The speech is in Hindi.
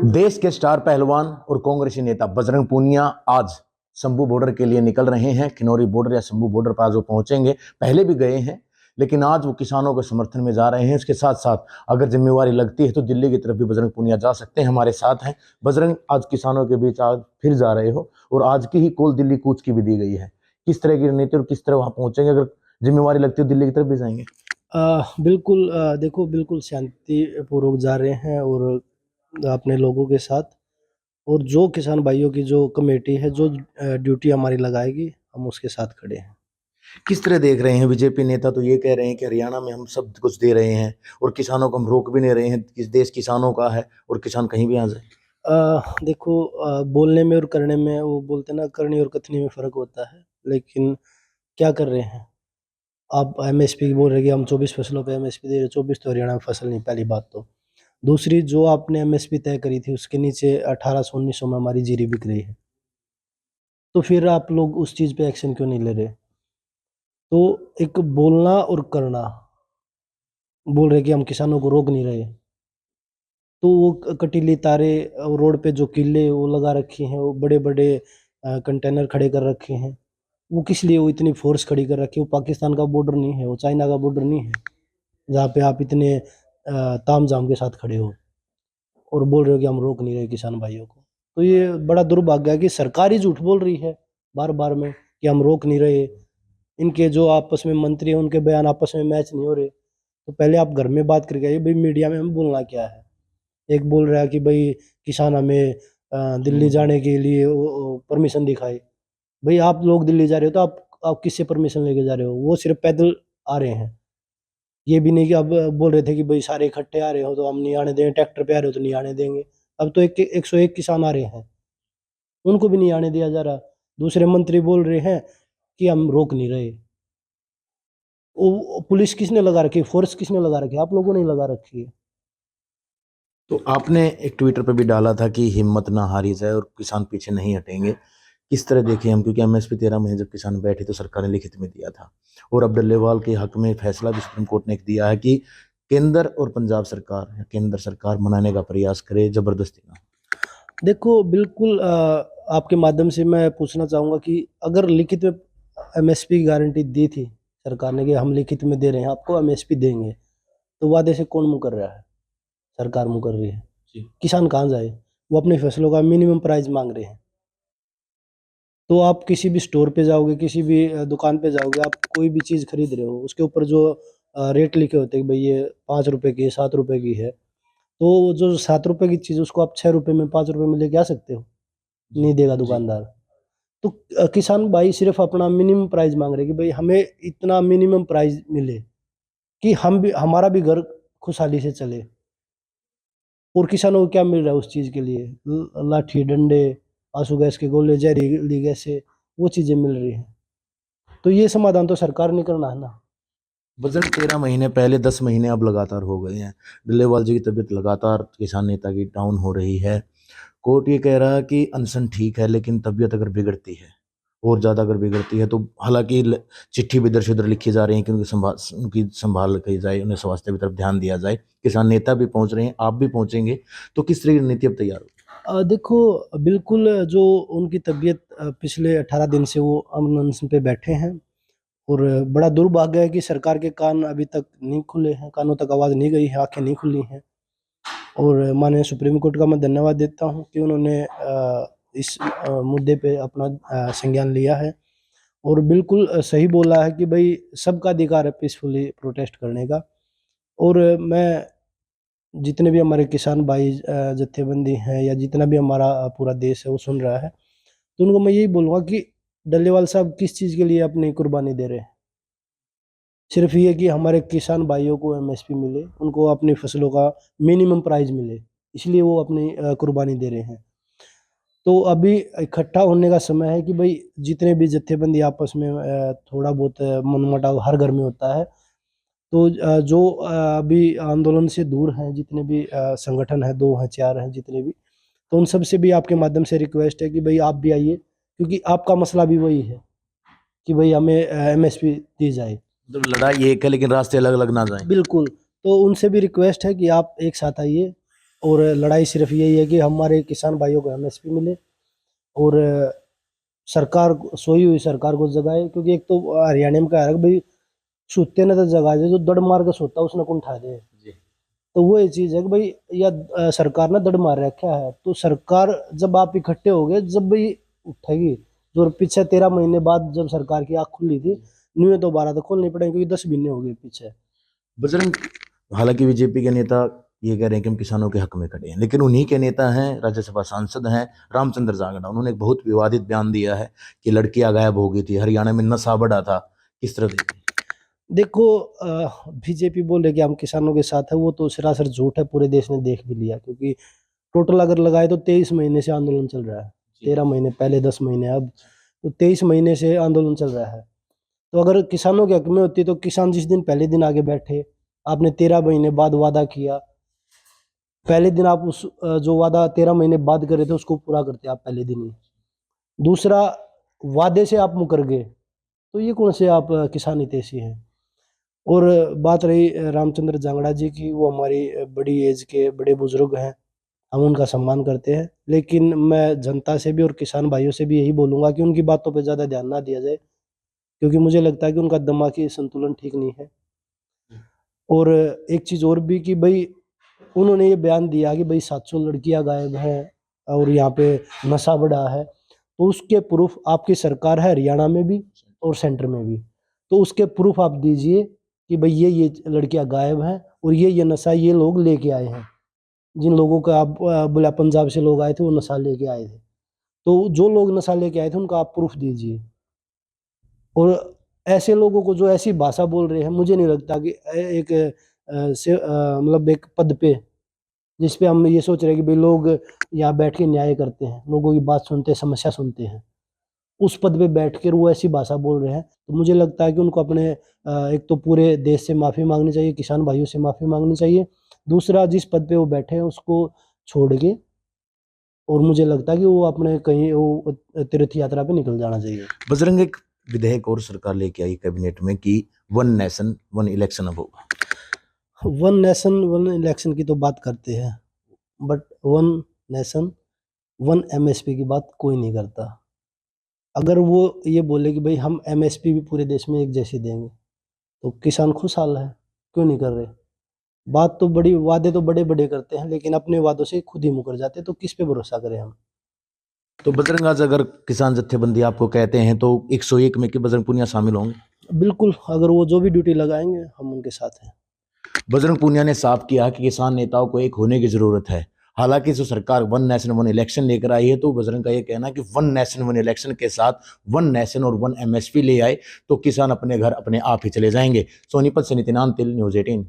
देश के स्टार पहलवान और कांग्रेसी नेता बजरंग पूनिया आज शंभू बॉर्डर के लिए निकल रहे हैं। खिनौरी बॉर्डर या शंभू बॉर्डर पर आज वो पहुंचेंगे। पहले भी गए हैं, लेकिन आज वो किसानों के समर्थन में जा रहे हैं। इसके साथ साथ अगर जिम्मेवारी लगती है तो दिल्ली की तरफ भी बजरंग पूनिया जा सकते हैं। हमारे साथ हैं बजरंग, आज किसानों के बीच आज फिर जा रहे हो और आज की ही कॉल दिल्ली कूच की भी दी गई है। किस तरह की रणनीति और किस तरह वहां पहुंचेंगे? अगर जिम्मेवारी लगती है दिल्ली की तरफ भी जाएंगे? बिल्कुल, देखो बिल्कुल शांतिपूर्वक जा रहे हैं और अपने लोगों के साथ। और जो किसान भाइयों की जो कमेटी है, जो ड्यूटी हमारी लगाएगी, हम उसके साथ खड़े हैं। किस तरह देख रहे हैं? बीजेपी नेता तो ये कह रहे हैं कि हरियाणा में हम सब कुछ दे रहे हैं और किसानों को हम रोक भी नहीं रहे हैं। इस देश किसानों का है और किसान कहीं भी आ जाए। देखो, बोलने में और करने में, वो बोलते ना, करनी और कथनी में फ़र्क होता है। लेकिन क्या कर रहे हैं? आप एमएसपी बोल रहे हैं कि हम 24 फसलों पे एमएसपी दे रहे हैं। 24 तो हरियाणा में फसल नहीं, पहली बात तो। दूसरी, जो आपने एमएसपी तय करी थी उसके नीचे 1800-1900 में हमारी जीरी बिक रही है। तो फिर आप लोग उस चीज़ पे एक्शन क्यों नहीं ले रहे? तो एक बोलना और करना, बोल रहे कि हम किसानों को रोक नहीं रहे। तो वो कटीली तारे और रोड पे जो किले वो लगा रखी हैं, वो बड़े-बड़े कंटेनर खड़े कर रखे हैं। वो किस लिए वो इतनी फ़ोर्स खड़ी कर रखी है? वो पाकिस्तान का बॉर्डर नहीं है, वो चाइना का बॉर्डर नहीं है, जहाँ पे आप इतने तामझाम के साथ खड़े हो और बोल रहे हो कि हम रोक नहीं रहे किसान भाइयों को। तो ये बड़ा दुर्भाग्य है कि सरकार ही झूठ बोल रही है बार-बार में कि हम रोक नहीं रहे। इनके जो आपस में मंत्री हैं, उनके बयान आपस में मैच नहीं हो रहे। तो पहले आप घर में बात करके आइए, भई मीडिया में हमें बोलना क्या है? एक बोल रहा है कि भई किसान हमें दिल्ली जाने के लिए वो परमिशन दिखाए। भई आप लोग दिल्ली जा रहे हो तो आप किससे परमिशन लेके जा रहे हो? वो सिर्फ़ पैदल आ रहे हैं। ये भी नहीं कि अब बोल रहे थे कि भई सारे इकट्ठे आ रहे हो तो हम नहीं आने देंगे, ट्रैक्टर पे आ रहे हो तो नहीं आने देंगे। अब तो 101 किसान आ रहे हैं, उनको भी नहीं आने दिया जा रहा। दूसरे मंत्री बोल रहे हैं कि हम रोक नहीं रहे। वो पुलिस किसने लगा रखी है? फ़ोर्स किसने लगा रखी है? आप लोगों ने ही लगा रखी है। तो आपने एक ट्विटर पे भी डाला था कि हिम्मत ना हारी जाए और किसान पीछे नहीं हटेंगे। किस तरह देखें हम? क्योंकि एमएसपी 13 महीने जब किसान बैठे तो सरकार ने लिखित में दिया था और अब डल्लेवाल के हक में फैसला भी सुप्रीम कोर्ट ने एक दिया है कि केंद्र और पंजाब सरकार या केंद्र सरकार मनाने का प्रयास करे, जबरदस्ती ना। देखो, बिल्कुल, आपके माध्यम से मैं पूछना चाहूँगा कि अगर लिखित में एमएसपी की गारंटी दी थी सरकार ने कि हम लिखित में दे रहे हैं, आपको एमएसपी देंगे, तो वादे से कौन मुँह कर रहा है? सरकार मुँह कर रही है। जी। किसान कहाँ जाए? वो अपनी फसलों का मिनिमम प्राइस माँग रहे हैं। तो आप किसी भी स्टोर पे जाओगे, किसी भी दुकान पे जाओगे, आप कोई भी चीज़ खरीद रहे हो, उसके ऊपर जो रेट लिखे होते हैं कि भई ये ₹5 की है, ₹7 की है, तो जो ₹7 की चीज़ उसको आप ₹6 में, ₹5 में लेके आ सकते हो? नहीं देगा जी। दुकानदार। तो किसान भाई सिर्फ़ अपना मिनिमम प्राइस माँग रहे हैं कि भई हमें इतना मिनिमम प्राइस मिले कि हम भी, हमारा भी घर खुशहाली से चले। और किसानों को क्या मिल रहा है उस चीज़ के लिए? लाठी, डंडे, आँसू गैस के गोले, जहरीली गैसें, वो चीज़ें मिल रही हैं। तो ये समाधान तो सरकार ने करना है ना। बजट 13 महीने पहले, 10 महीने अब लगातार हो गए हैं। डल्लेवाल जी की तबीयत लगातार किसान नेता की डाउन हो रही है। कोर्ट ये कह रहा है कि अनशन ठीक है, लेकिन तबीयत अगर बिगड़ती है और ज़्यादा अगर बिगड़ती है तो हालांकि चिट्ठी भी इधर से उधर लिखी जा रही है कि उनकी संभाल की जाए, उन्हें स्वास्थ्य की तरफ ध्यान दिया जाए। किसान नेता भी पहुंच रहे हैं, आप भी पहुंचेंगे, तो किस तरह की रणनीति अब तैयार हो? देखो, बिल्कुल, जो उनकी तबीयत, पिछले 18 दिन से वो अनशन पे बैठे हैं। और बड़ा दुर्भाग्य है कि सरकार के कान अभी तक नहीं खुले हैं, कानों तक आवाज़ नहीं गई है, आँखें नहीं खुली हैं। और माननीय सुप्रीम कोर्ट का मैं धन्यवाद देता हूँ कि उन्होंने इस मुद्दे पे अपना संज्ञान लिया है और बिल्कुल सही बोला है कि भई सबका अधिकार है पीसफुली प्रोटेस्ट करने का। और मैं, जितने भी हमारे किसान भाई जत्थेबंदी हैं या जितना भी हमारा पूरा देश है वो सुन रहा है, तो उनको मैं यही बोलूँगा कि डल्लेवाल साहब किस चीज़ के लिए अपनी कुर्बानी दे रहे हैं? सिर्फ़ ये कि हमारे किसान भाइयों को एमएसपी मिले, उनको अपनी फसलों का मिनिमम प्राइस मिले, इसलिए वो अपनी कुर्बानी दे रहे हैं। तो अभी इकट्ठा होने का समय है कि भई जितने भी जत्थेबंदी आपस में, थोड़ा बहुत मनमुटाव हर घर में होता है। तो जो अभी आंदोलन से दूर हैं, जितने भी संगठन हैं, 2 हैं, 4 हैं, जितने भी, तो उन सब से भी आपके माध्यम से रिक्वेस्ट है कि भई आप भी आइए, क्योंकि आपका मसला भी वही है कि भई हमें एमएसपी दी जाए। मतलब लड़ाई एक है, लेकिन रास्ते अलग अलग ना जाएं। बिल्कुल, तो उनसे भी रिक्वेस्ट है कि आप एक साथ आइए और लड़ाई सिर्फ यही है कि हमारे किसान भाइयों को एमएसपी मिले और सरकार सोई हुई सरकार को जगाए, क्योंकि एक तो हरियाणा में क्या है भाई, सोते ने तो जगा दे, जो दड़ मार के सोता उसने कौन उठा दे। तो वो ये चीज है कि भाई या सरकार ने दड़ मार रखा है, तो सरकार जब आप इकट्ठे हो गए जब भाई उठेगी। जो पीछे 13 महीने बाद जब सरकार की आंख खुली थी, न्यू दोबारा तो खोलनी पड़ेगी क्योंकि 10 महीने हो गए पीछे। बजरंग, हालांकि बीजेपी के नेता ये कह रहे हैं कि हम किसानों के हक में खड़े हैं, लेकिन उन्हीं के नेता हैं, राज्यसभा सांसद हैं रामचंद्र जांगड़ा, उन्होंने एक बहुत विवादित बयान दिया है कि लड़कियां गायब हो गई थी, हरियाणा में नशा बढ़ा था। किस तरह देखते हैं? देखो बीजेपी बोल रहे कि हम किसानों के साथ है, वो तो सरासर झूठ है, पूरे देश ने देख भी लिया। क्योंकि टोटल अगर लगाए तो 23 महीने से आंदोलन चल रहा है। 13 महीने पहले, 10 महीने अब, तो 23 महीने से आंदोलन चल रहा है। तो अगर किसानों के हक में होती तो किसान जिस दिन पहले दिन आगे बैठे, आपने 13 महीने बाद वादा किया, पहले दिन आप उस जो वादा 13 महीने बाद करे थे उसको पूरा करते आप पहले दिन ही। दूसरा, वादे से आप मुकर गए, तो ये कौन से आप किसान हितैषी हैं। और बात रही रामचंद्र जांगड़ा जी की, वो हमारी बड़ी एज के बड़े बुजुर्ग हैं, हम उनका सम्मान करते हैं। लेकिन मैं जनता से भी और किसान भाइयों से भी यही बोलूँगा कि उनकी बातों पे ज़्यादा ध्यान ना दिया जाए, क्योंकि मुझे लगता है कि उनका दिमागी संतुलन ठीक नहीं है। और एक चीज़ और भी कि भाई उन्होंने ये बयान दिया कि भाई 700 लड़कियां गायब हैं और यहाँ पे नशा बढ़ा है, तो उसके प्रूफ आपकी सरकार है हरियाणा में भी और सेंटर में भी, तो उसके प्रूफ आप दीजिए कि भाई ये लड़कियां गायब हैं और ये नशा ये लोग लेके आए हैं। जिन लोगों का आप बोला पंजाब से लोग आए थे, वो नशा लेके आए थे, तो जो लोग नशा लेके आए थे उनका आप प्रूफ दीजिए। और ऐसे लोगों को जो ऐसी भाषा बोल रहे हैं, मुझे नहीं लगता कि एक मतलब एक पद पे जिस पे हम ये सोच रहे हैं कि भाई लोग यहाँ बैठ के न्याय करते हैं, लोगों की बात सुनते हैं, समस्या सुनते हैं, उस पद पे बैठ कर वो ऐसी भाषा बोल रहे हैं, तो मुझे लगता है कि उनको अपने एक तो पूरे देश से माफ़ी मांगनी चाहिए, किसान भाइयों से माफ़ी मांगनी चाहिए। दूसरा, जिस पद पे वो बैठे हैं उसको छोड़ के, और मुझे लगता है कि वो अपने कहीं वो तीर्थ यात्रा पे निकल जाना चाहिए। बजरंग, एक विधेयक और सरकार लेके आई कैबिनेट में कि 1 नेशन 1 इलेक्शन अब होगा। 1 नेशन 1 इलेक्शन की तो बात करते हैं, बट 1 नेशन 1 एमएसपी की बात कोई नहीं करता। अगर वो ये बोले कि भाई हम एमएसपी भी पूरे देश में एक जैसी देंगे, तो किसान खुशहाल है, क्यों नहीं कर रहे। बात तो बड़ी, वादे तो बड़े बड़े करते हैं, लेकिन अपने वादों से खुद ही मुकर जाते हैं, तो किस पे भरोसा करें हम। तो बजरंग, आज अगर किसान जत्थेबंदी आपको कहते हैं तो 101 में कि बजरंग पूनिया शामिल होंगे? बिल्कुल, अगर वो जो भी ड्यूटी लगाएंगे हम उनके साथ हैं। बजरंग पूनिया ने साफ किया कि किसान नेताओं को एक होने की जरूरत है। हालांकि जो सरकार 1 नेशन 1 इलेक्शन लेकर आई है, तो बजरंग का ये कहना है कि 1 नेशन 1 इलेक्शन के साथ 1 नेशन और 1 एमएसपी ले आए तो किसान अपने घर अपने आप ही चले जाएंगे। सोनीपत से नितिन अंतिल, न्यूज़ 18।